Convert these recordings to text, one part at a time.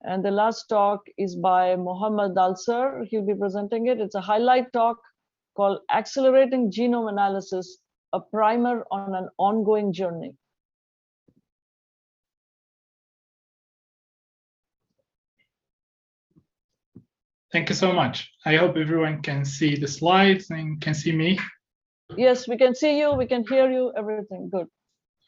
And the last talk is by Mohammed Alser. He'll be presenting it. It's a highlight talk called Accelerating Genome Analysis, a primer on an ongoing journey. Thank you so much. I hope everyone can see the slides and can see me. Yes, we can see you, we can hear you, everything good.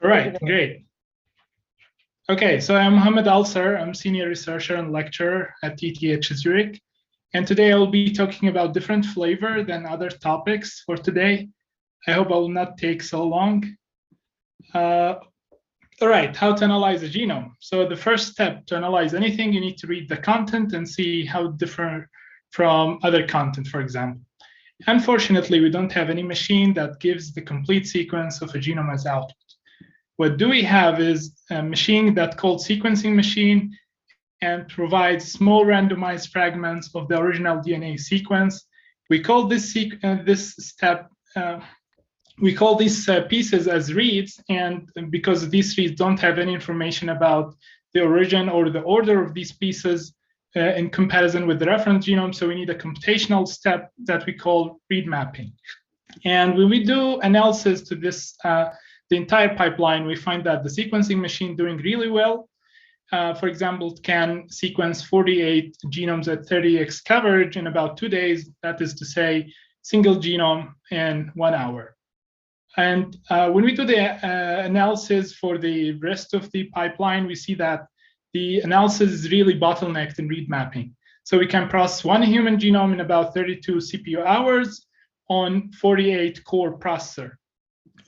All right, great. Okay, so I'm Mohammed Alser. I'm senior researcher and lecturer at ETH Zurich. And today I will be talking about different flavor than other topics for today. I hope I will not take so long. All right, how to analyze a genome. So the first step to analyze anything, you need to read the content and see how it differs from other content, for example. Unfortunately, we don't have any machine that gives the complete sequence of a genome as output. What do we have is a machine that's called sequencing machine and provides small randomized fragments of the original DNA sequence. We call this step we call these pieces as reads, and because these reads don't have any information about the origin or the order of these pieces in comparison with the reference genome, so we need a computational step that we call read mapping. And when we do analysis to this, the entire pipeline, we find that the sequencing machine doing really well. For example, it can sequence 48 genomes at 30x coverage in about 2 days. That is to say, single genome in 1 hour. And when we do the analysis for the rest of the pipeline, we see that the analysis is really bottlenecked in read mapping. So we can process 1 human genome in about 32 CPU hours on 48 core processor.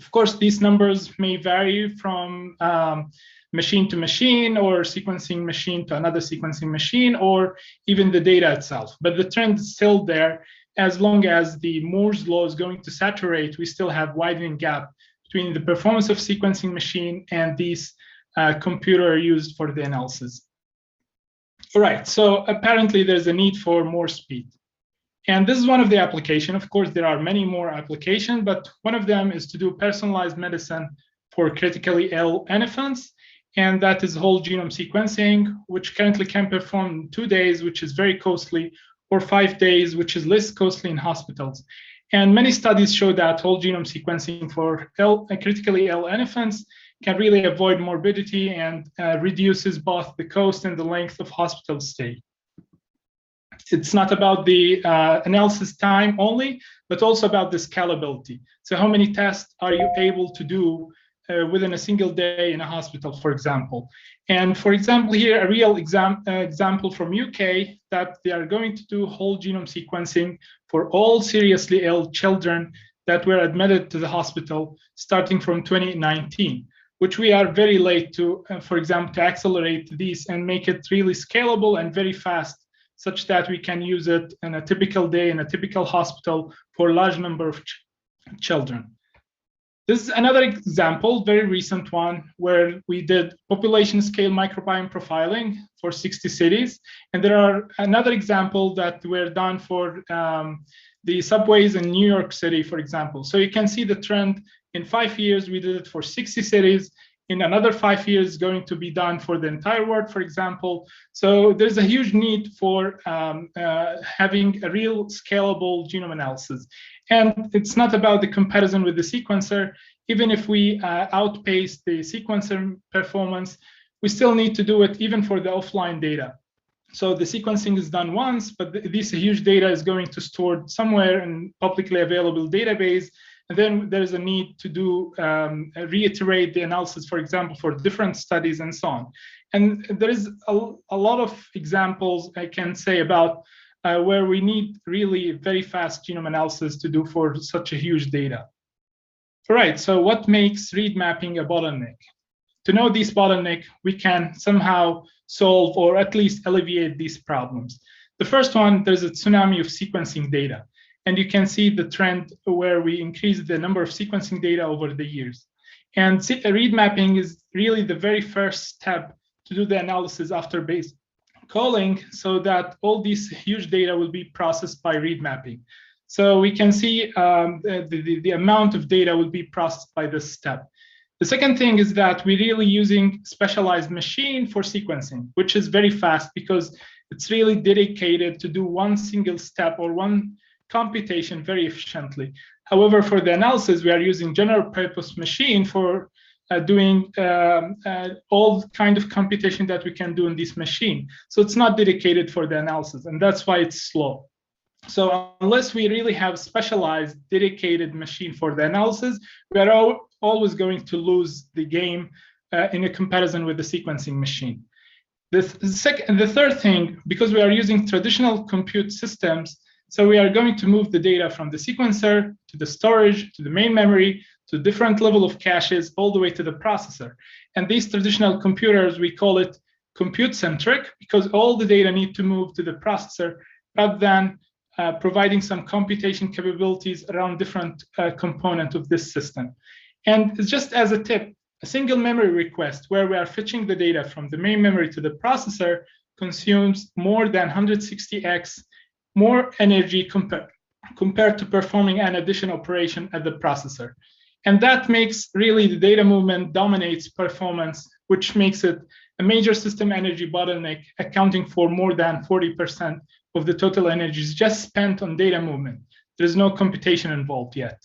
Of course, these numbers may vary from machine to machine or sequencing machine to another sequencing machine or even the data itself. But the trend is still there. As long as the Moore's law is going to saturate, we still have widening gap between the performance of sequencing machine and these computer used for the analysis. All right, so apparently there's a need for more speed. And this is one of the applications. Of course, there are many more applications, but one of them is to do personalized medicine for critically ill infants. And that is whole genome sequencing, which currently can perform in 2 days, which is very costly, or 5 days, which is less costly in hospitals. And many studies show that whole genome sequencing for critically ill infants can really avoid morbidity and reduces both the cost and the length of hospital stay. It's not about the analysis time only, but also about the scalability. So how many tests are you able to do within a single day in a hospital, for example? And for example, here, a real example from UK that they are going to do whole genome sequencing for all seriously ill children that were admitted to the hospital starting from 2019, which we are very late to, for example, to accelerate these and make it really scalable and very fast, such that we can use it in a typical day in a typical hospital for a large number of children. This is another example, very recent one, where we did population scale microbiome profiling for 60 cities. And there are another example that were done for the subways in New York City, for example. So you can see the trend. In 5 years, we did it for 60 cities. In another 5 years, going to be done for the entire world, for example. So there's a huge need for having a real scalable genome analysis. And it's not about the comparison with the sequencer. Even if we outpace the sequencer performance, we still need to do it even for the offline data. So the sequencing is done once, but this huge data is going to store somewhere in publicly available database. And then there's a need to do reiterate the analysis, for example, for different studies and so on. And there is a lot of examples I can say about where we need really very fast genome analysis to do for such a huge data. All right, so what makes read mapping a bottleneck? To know this bottleneck, we can somehow solve or at least alleviate these problems. The first one, there's a tsunami of sequencing data. And you can see the trend where we increase the number of sequencing data over the years. And read mapping is really the very first step to do the analysis after base calling, so that all these huge data will be processed by read mapping. So we can see the amount of data will be processed by this step. The second thing is that we're really using specialized machine for sequencing, which is very fast because it's really dedicated to do one single step or one computation very efficiently. However, for the analysis, we are using general purpose machine for doing all kind of computation that we can do in this machine. So it's not dedicated for the analysis, and that's why it's slow. So unless we really have specialized, dedicated machine for the analysis, we are always going to lose the game in a comparison with the sequencing machine. The third thing, because we are using traditional compute systems, so we are going to move the data from the sequencer to the storage, to the main memory, to different level of caches, all the way to the processor. And these traditional computers, we call it compute-centric, because all the data need to move to the processor rather than providing some computation capabilities around different components of this system. And just as a tip, a single memory request where we are fetching the data from the main memory to the processor consumes more than 160x more energy compared to performing an addition operation at the processor. And that makes really the data movement dominates performance, which makes it a major system energy bottleneck, accounting for more than 40% of the total energy is just spent on data movement. There's no computation involved yet.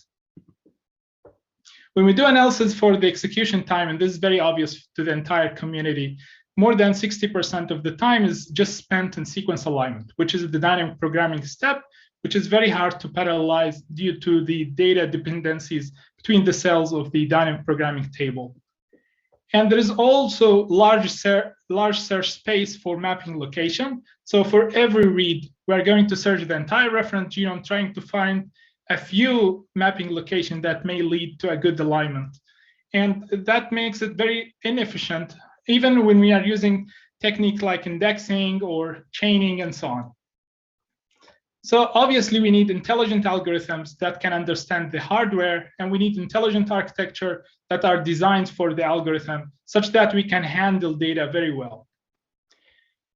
When we do analysis for the execution time, and this is very obvious to the entire community, more than 60% of the time is just spent in sequence alignment, which is the dynamic programming step, which is very hard to parallelize due to the data dependencies between the cells of the dynamic programming table. And there is also large search space for mapping location. So for every read, we're going to search the entire reference genome, trying to find a few mapping locations that may lead to a good alignment. And that makes it very inefficient, even when we are using techniques like indexing or chaining and so on. So obviously we need intelligent algorithms that can understand the hardware, and we need intelligent architecture that are designed for the algorithm such that we can handle data very well.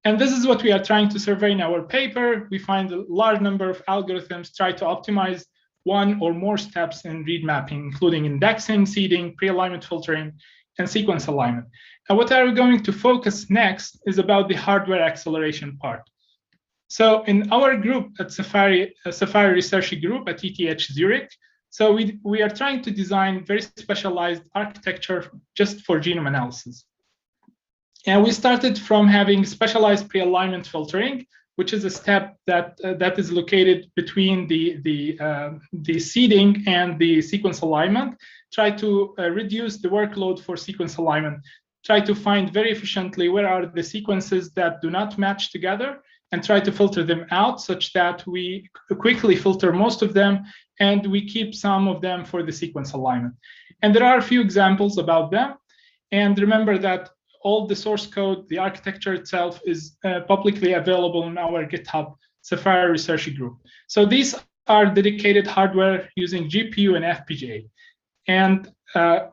And this is what we are trying to survey in our paper. We find a large number of algorithms try to optimize one or more steps in read mapping, including indexing, seeding, pre-alignment filtering, and sequence alignment. And what are we going to focus next is about the hardware acceleration part. So in our group at Safari Research Group at ETH Zurich, so we are trying to design very specialized architecture just for genome analysis. And we started from having specialized pre-alignment filtering, which is a step that is located between the seeding and the sequence alignment. Try to reduce the workload for sequence alignment. Try to find very efficiently where are the sequences that do not match together, and try to filter them out such that we quickly filter most of them and we keep some of them for the sequence alignment. And there are a few examples about them. And remember that all the source code, the architecture itself is publicly available in our GitHub Safari Research Group. So these are dedicated hardware using GPU and FPGA. And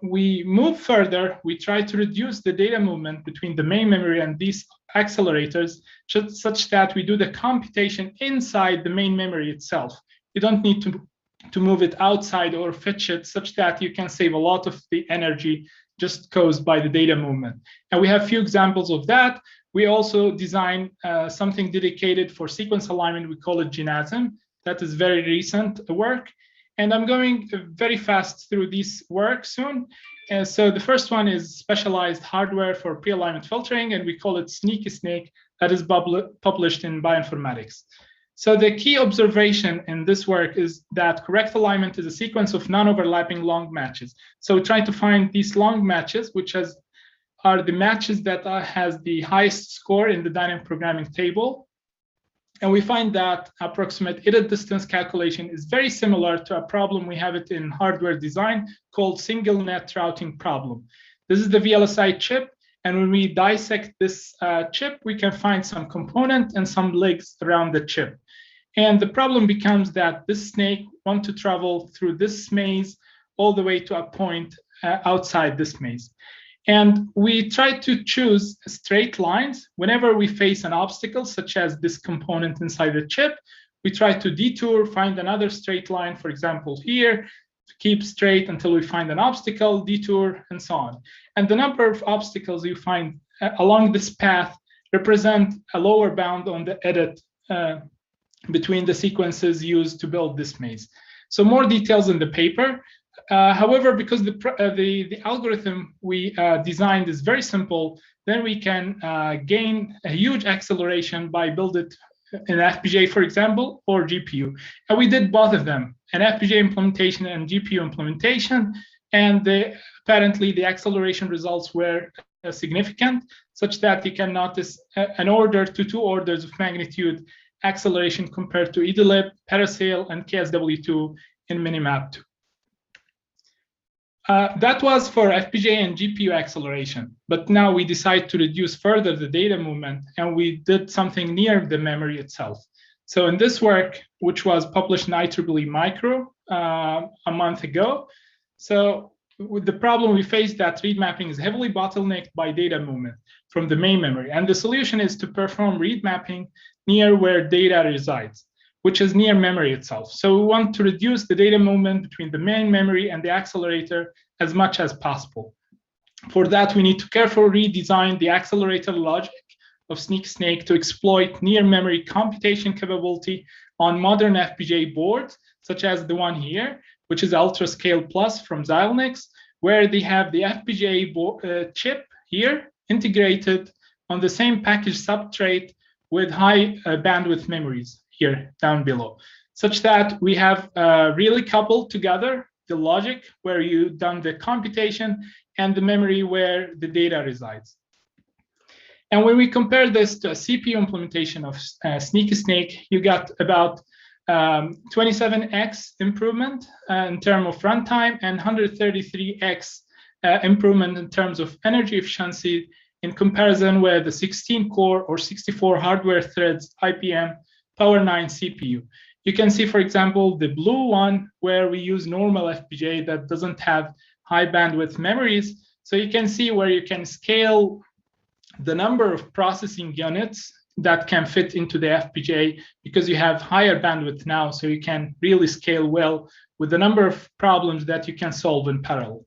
we move further, we try to reduce the data movement between the main memory and these accelerators such that we do the computation inside the main memory itself. You don't need to move it outside or fetch it such that you can save a lot of the energy just caused by the data movement. And we have a few examples of that. We also design something dedicated for sequence alignment. We call it GenASM. That is very recent work. And I'm going very fast through this work soon. So the first one is specialized hardware for pre-alignment filtering, and we call it SneakySnal, that is published in Bioinformatics. So the key observation in this work is that correct alignment is a sequence of non-overlapping long matches. So we try to find these long matches, which are the matches that has the highest score in the dynamic programming table. And we find that approximate edit distance calculation is very similar to a problem we have it in hardware design called single net routing problem. This is the VLSI chip. And when we dissect this chip, we can find some component and some legs around the chip. And the problem becomes that this snake wants to travel through this maze all the way to a point outside this maze. And we try to choose straight lines whenever we face an obstacle, such as this component inside the chip. We try to detour, find another straight line, for example, here, keep straight until we find an obstacle, detour, and so on. And the number of obstacles you find along this path represent a lower bound on the edit between the sequences used to build this maze. So more details in the paper. However, because the algorithm we designed is very simple, then we can gain a huge acceleration by building it in FPGA, for example, or GPU. And we did both of them, an FPGA implementation and GPU implementation. And apparently the acceleration results were significant, such that you can notice an order to 2 orders of magnitude acceleration compared to EDLib, Parasail, and KSW2 in Minimap2. That was for FPGA and GPU acceleration, but now we decide to reduce further the data movement, and we did something near the memory itself. So in this work, which was published in IEEE Micro a month ago, so with the problem we faced that read mapping is heavily bottlenecked by data movement from the main memory, and the solution is to perform read mapping near where data resides, which is near memory itself. So we want to reduce the data movement between the main memory and the accelerator as much as possible. For that, we need to carefully redesign the accelerator logic of SneakySnake to exploit near memory computation capability on modern FPGA boards, such as the one here, which is Ultra Scale Plus from Xilinx, where they have the FPGA chip here integrated on the same package substrate with high bandwidth memories here down below, such that we have really coupled together the logic where you've done the computation and the memory where the data resides. And when we compare this to a CPU implementation of SneakySnake, you got about 27x improvement in terms of runtime and 133x improvement in terms of energy efficiency in comparison with the 16-core or 64 hardware threads IPM Power 9 CPU. You can see, for example, the blue one where we use normal FPGA that doesn't have high bandwidth memories. So you can see where you can scale the number of processing units that can fit into the FPGA because you have higher bandwidth now, so you can really scale well with the number of problems that you can solve in parallel.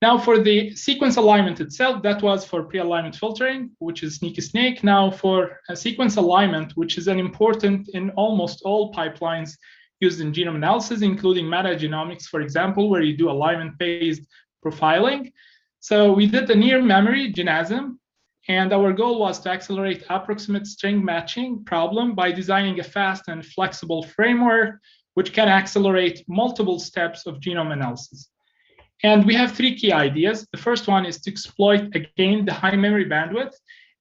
Now for the sequence alignment itself, that was for pre-alignment filtering, which is SneakySnake. Now for a sequence alignment, which is an important in almost all pipelines used in genome analysis, including metagenomics, for example, where you do alignment-based profiling. So we did the near memory GenASM, and our goal was to accelerate approximate string matching problem by designing a fast and flexible framework, which can accelerate multiple steps of genome analysis. And we have 3 key ideas. The first one is to exploit, again, the high memory bandwidth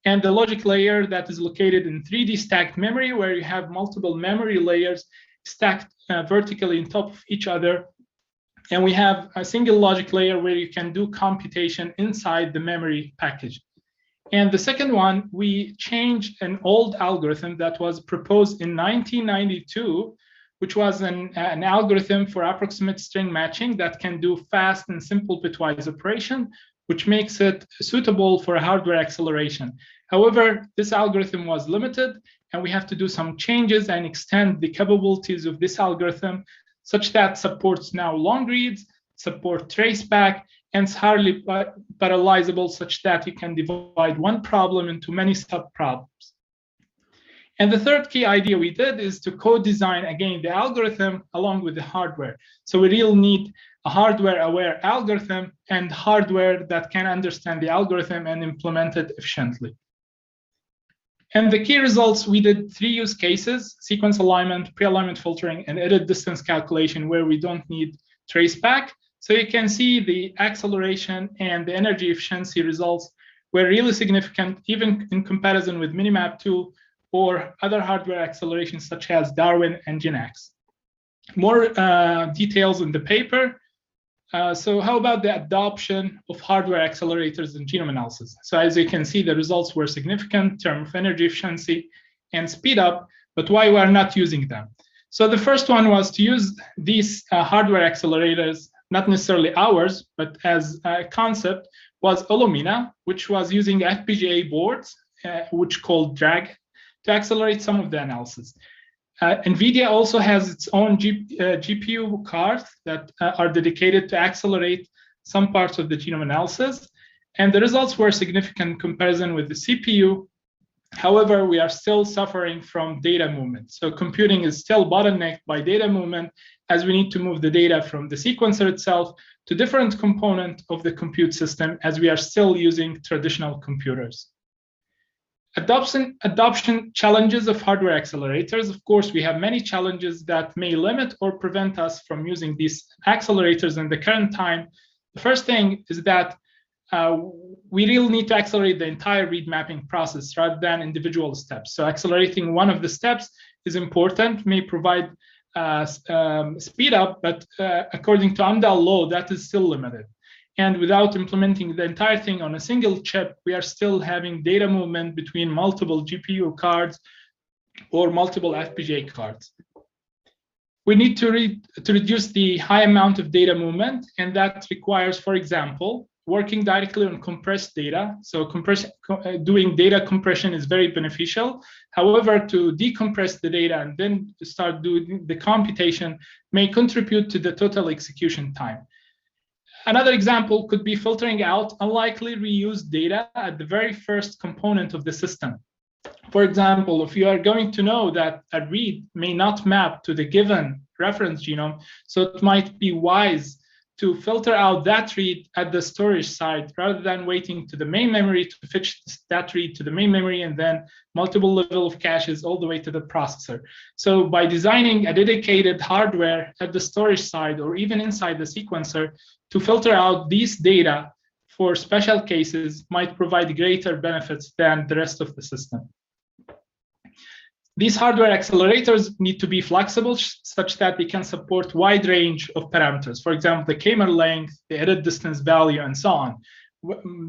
and the logic layer that is located in 3D stacked memory, where you have multiple memory layers stacked vertically on top of each other. And we have a single logic layer where you can do computation inside the memory package. And the second one, we changed an old algorithm that was proposed in 1992, which was an algorithm for approximate string matching that can do fast and simple bitwise operation, which makes it suitable for hardware acceleration. However, this algorithm was limited, and we have to do some changes and extend the capabilities of this algorithm such that supports now long reads, support traceback, and it's hardly parallelizable such that you can divide one problem into many sub-problems. And the third key idea we did is to co-design, again, the algorithm along with the hardware. So we really need a hardware-aware algorithm and hardware that can understand the algorithm and implement it efficiently. And the key results, we did 3 use cases: sequence alignment, pre-alignment filtering, and edit distance calculation, where we don't need traceback. So you can see the acceleration and the energy efficiency results were really significant, even in comparison with Minimap2 or other hardware accelerations such as Darwin and GenAX. More details in the paper. So how about the adoption of hardware accelerators in genome analysis? So as you can see, the results were significant in terms of energy efficiency and speed up, but why we are not using them? So the first one was to use these hardware accelerators, not necessarily ours, but as a concept, was Illumina, which was using FPGA boards, which called DRAG, to accelerate some of the analysis. NVIDIA also has its own GPU cards that are dedicated to accelerate some parts of the genome analysis. And the results were significant in comparison with the CPU. However, we are still suffering from data movement. So computing is still bottlenecked by data movement, as we need to move the data from the sequencer itself to different components of the compute system, as we are still using traditional computers. Adoption challenges of hardware accelerators. Of course, we have many challenges that may limit or prevent us from using these accelerators in the current time. The first thing is that we really need to accelerate the entire read mapping process rather than individual steps. So accelerating one of the steps is important, may provide speed up, but according to Amdahl law, that is still limited. And without implementing the entire thing on a single chip, we are still having data movement between multiple GPU cards or multiple FPGA cards. We need to reduce the high amount of data movement, and that requires, for example, working directly on compressed data. So doing data compression is very beneficial. However, to decompress the data and then start doing the computation may contribute to the total execution time. Another example could be filtering out unlikely reused data at the very first component of the system. For example, if you are going to know that a read may not map to the given reference genome, so it might be wise to filter out that read at the storage side rather than waiting to the main memory to fetch that read to the main memory and then multiple level of caches all the way to the processor. So by designing a dedicated hardware at the storage side or even inside the sequencer to filter out these data for special cases might provide greater benefits than the rest of the system. These hardware accelerators need to be flexible such that they can support wide range of parameters. For example, the K-mer length, the edit distance value, and so on.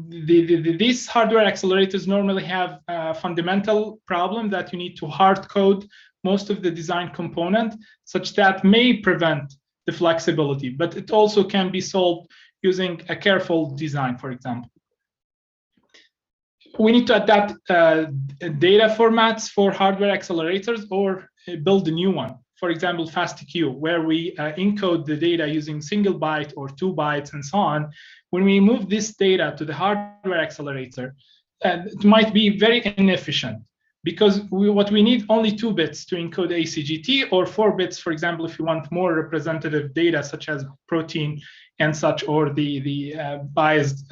These hardware accelerators normally have a fundamental problem that you need to hard code most of the design component, such that may prevent the flexibility, but it also can be solved using a careful design, for example. We need to adapt data formats for hardware accelerators or build a new one. For example, FASTQ, where we encode the data using single byte or 2 bytes and so on. When we move this data to the hardware accelerator, it might be very inefficient because what we need only 2 bits to encode ACGT or 4 bits, for example, if you want more representative data such as protein and such, or the biased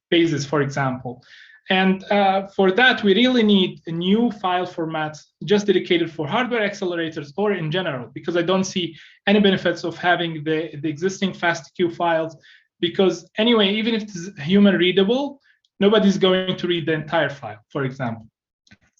bases, for example. And for that, we really need a new file format just dedicated for hardware accelerators or in general, because I don't see any benefits of having the existing FASTQ files, because anyway, even if it's human readable, nobody's going to read the entire file, for example.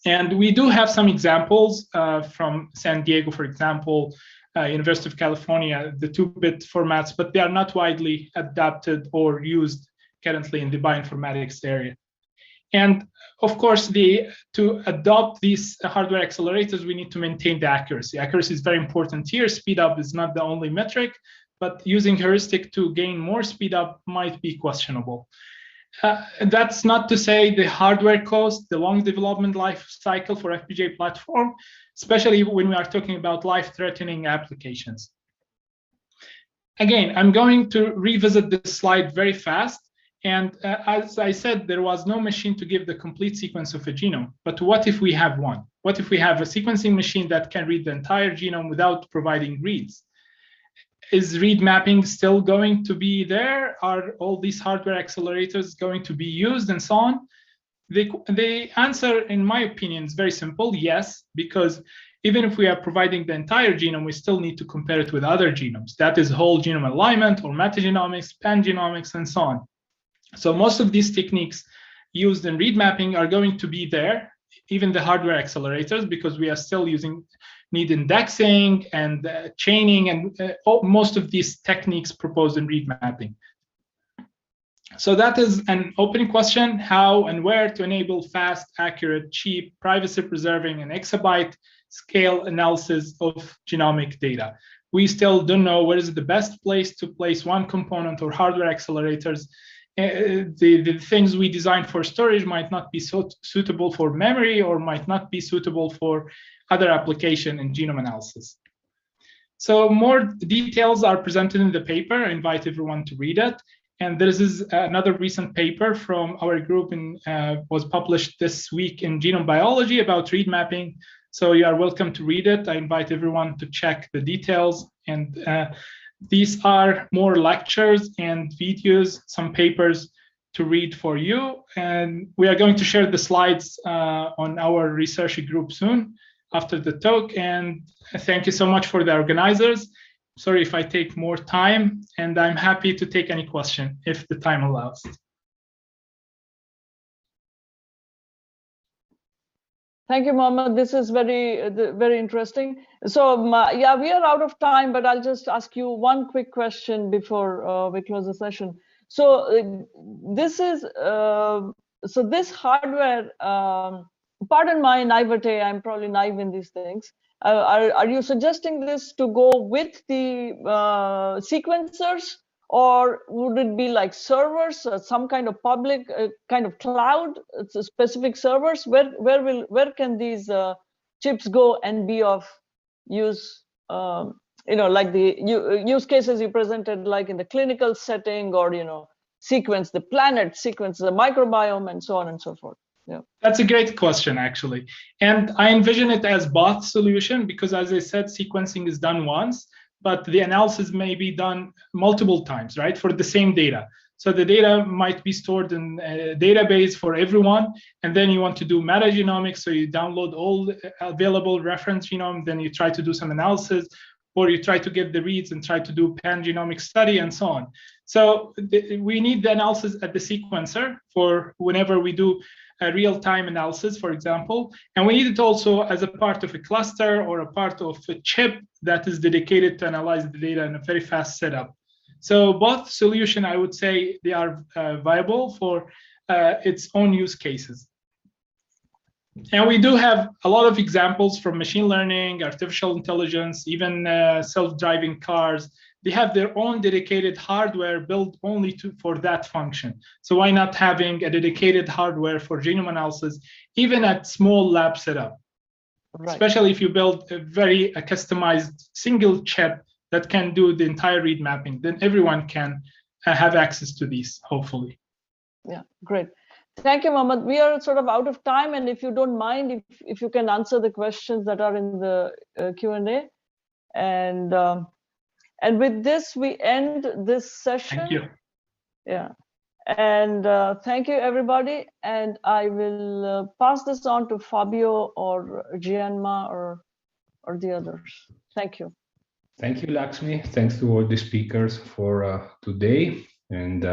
And we do have some examples from San Diego, for example, University of California, the 2-bit formats, but they are not widely adapted or used currently in the bioinformatics area. And of course, to adopt these hardware accelerators, we need to maintain the accuracy. Accuracy is very important here. Speed up is not the only metric, but using heuristic to gain more speed up might be questionable. That's not to say the hardware cost, the long development life cycle for FPGA platform, especially when we are talking about life-threatening applications. Again, I'm going to revisit this slide very fast. And as I said, there was no machine to give the complete sequence of a genome. But what if we have one? What if we have a sequencing machine that can read the entire genome without providing reads? Is read mapping still going to be there? Are all these hardware accelerators going to be used and so on? The answer, in my opinion, is very simple, yes, because even if we are providing the entire genome, we still need to compare it with other genomes. That is whole genome alignment or metagenomics, pangenomics, and so on. So most of these techniques used in read mapping are going to be there, even the hardware accelerators, because we are still need indexing and chaining and most of these techniques proposed in read mapping. So that is an open question, how and where to enable fast, accurate, cheap, privacy-preserving, and exabyte scale analysis of genomic data. We still don't know where is the best place to place one component or hardware accelerators. the things we design for storage might not be suitable for memory or might not be suitable for other application in genome analysis. So more details are presented in the paper. I invite everyone to read it. And this is another recent paper from our group was published this week in Genome Biology about read mapping. So you are welcome to read it. I invite everyone to check the details. And these are more lectures and videos, some papers to read for you. And we are going to share the slides on our research group soon after the talk. And thank you so much for the organizers. Sorry if I take more time, and I'm happy to take any question if the time allows. Thank you, Mohammed. This is very interesting. So yeah, we are out of time, but I'll just ask you one quick question before we close the session. So this is so this hardware. Pardon my naivete. I'm probably naive in these things. Are you suggesting this to go with the sequencers, or would it be like servers, some kind of public kind of cloud, specific servers? Where can these chips go and be of use? You know, like the use cases you presented, like in the clinical setting, or sequence the planet, sequence the microbiome, and so on and so forth. Yeah. That's a great question, actually. And I envision it as both solution because, as I said, sequencing is done once, but the analysis may be done multiple times, right, for the same data. So the data might be stored in a database for everyone, and then you want to do metagenomics, so you download all the available reference genome, then you try to do some analysis, or you try to get the reads and try to do pangenomic study and so on. So we need the analysis at the sequencer for whenever we do a real-time analysis, for example, and we need it also as a part of a cluster or a part of a chip that is dedicated to analyze the data in a very fast setup. So both solution, I would say, they are viable for its own use cases. And we do have a lot of examples from machine learning, artificial intelligence, even self-driving cars. They have their own dedicated hardware built only for that function. So why not having a dedicated hardware for genome analysis, even at small lab setup? Right. Especially if you build a very customized single chip that can do the entire read mapping, then everyone can have access to these, hopefully. Yeah, great. Thank you, Mohammed. We are sort of out of time, and if you don't mind, if you can answer the questions that are in the Q&A. And with this, we end this session. Thank you. Yeah. And thank you, everybody. And I will pass this on to Fabio or Gianma or the others. Thank you. Thank you, Lakshmi. Thanks to all the speakers for today. And